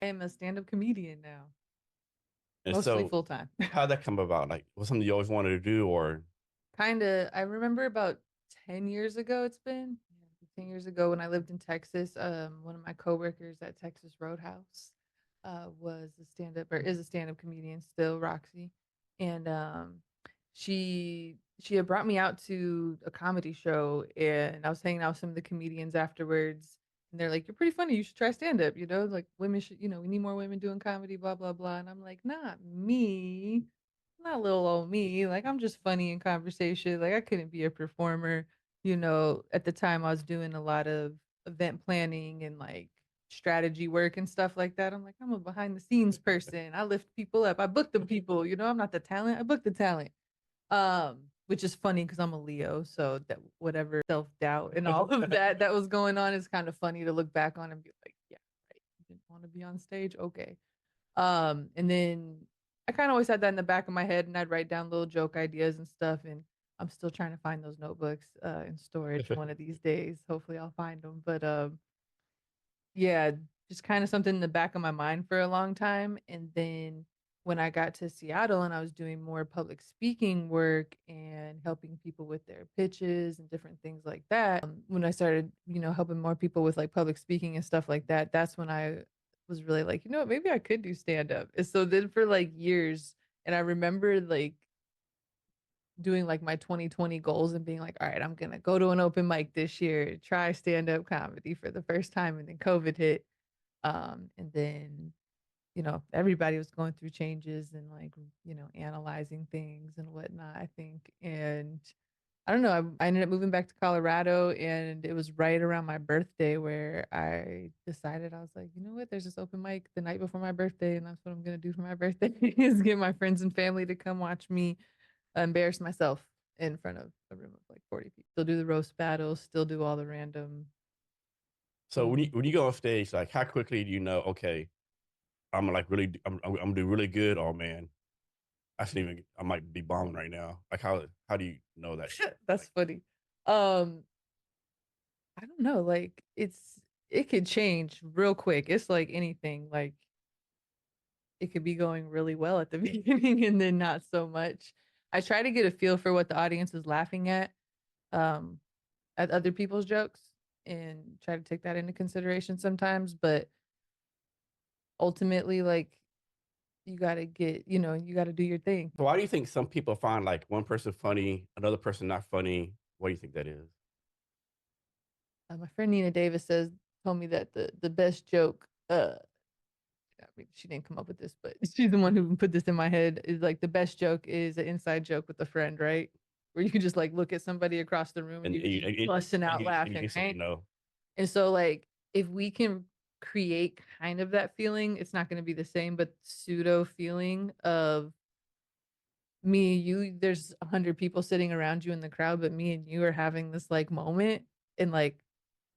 I am a stand-up comedian now, And mostly so, full time. how'd that come about? Like, was something you always wanted to do, or Kinda, I remember about 10 years ago it's been. Yeah, 10 years ago when I lived in Texas, one of my coworkers at Texas Roadhouse was a stand-up or is a stand-up comedian still, Roxy. And she had brought me out to a comedy show and I was hanging out with some of the comedians afterwards and they're like, "You're pretty funny. You should try stand-up, you know? Like women should, we need more women doing comedy, blah, blah, blah." And I'm like, "Not me. Not little old me. Like I'm just funny in conversation. Like I couldn't be a performer." At the time I was doing a lot of event planning and like strategy work and stuff like that. I'm like, I'm a behind the scenes person. I lift people up. I book the people, I'm not the talent. I book the talent. Which is funny because I'm a Leo, so that whatever self-doubt and all of that was going on is kind of funny to look back on and be like, yeah, right. You didn't want to be on stage. Okay. And then I kind of always had that in the back of my head and I'd write down little joke ideas and stuff. And I'm still trying to find those notebooks in storage one of these days. Hopefully I'll find them. But yeah, just kind of something in the back of my mind for a long time. And then when I got to Seattle and I was doing more public speaking work and helping people with their pitches and different things like that, when I started, helping more people with like public speaking and stuff like that, that's when I was really like, you know what, maybe I could do stand up. And so then for like years, and I remember like doing like my 2020 goals and being like, all right, I'm gonna go to an open mic this year, try stand up comedy for the first time, and then COVID hit. And then, everybody was going through changes and like, analyzing things and whatnot, I think. And I don't know, I ended up moving back to Colorado and it was right around my birthday where I decided I was like, you know what, there's this open mic the night before my birthday, and that's what I'm gonna do for my birthday is get my friends and family to come watch me embarrass myself in front of a room of like 40 people. Still do the roast battles, still do all the random so when you things. when you go on stage, like, how quickly do you know? Okay, I'm like really, I'm gonna do really good. Oh man, I might be bombing right now. Like, how do you know that? That's Like, funny. Um, I don't know, like it could change real quick. It's like anything, like it could be going really well at the beginning and then not so much. I try to get a feel for what the audience is laughing um, at other people's jokes and try to take that into consideration sometimes. But ultimately, like you gotta you gotta do your thing. so why do you think some people find like one person funny, another person not funny? What do you think that is? My friend Nina Davis told me that the best joke, I mean, she didn't come up with this, but she's the one who put this in my head. Is like the best joke is an inside joke with a friend, right? Where you can just like look at somebody across the room and And you're and just you, and you, busting and out you, and you laughing, just right? know. And so like if we can create kind of that feeling, it's not going to be the same, but pseudo feeling of me, you, there's 100 people sitting around you in the crowd, but me and you are having this like moment and like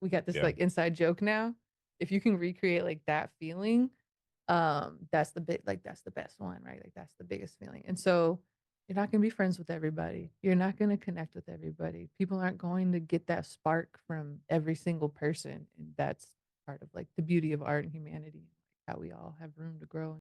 we got this Yeah. like inside joke now. If you can recreate like that feeling, that's the bit like that's the best one, right? Like that's the biggest feeling. And so you're not going to be friends with everybody. You're not going to connect with everybody. People aren't going to get that spark from every single person. And that's part of like the beauty of art and humanity, how we all have room to grow.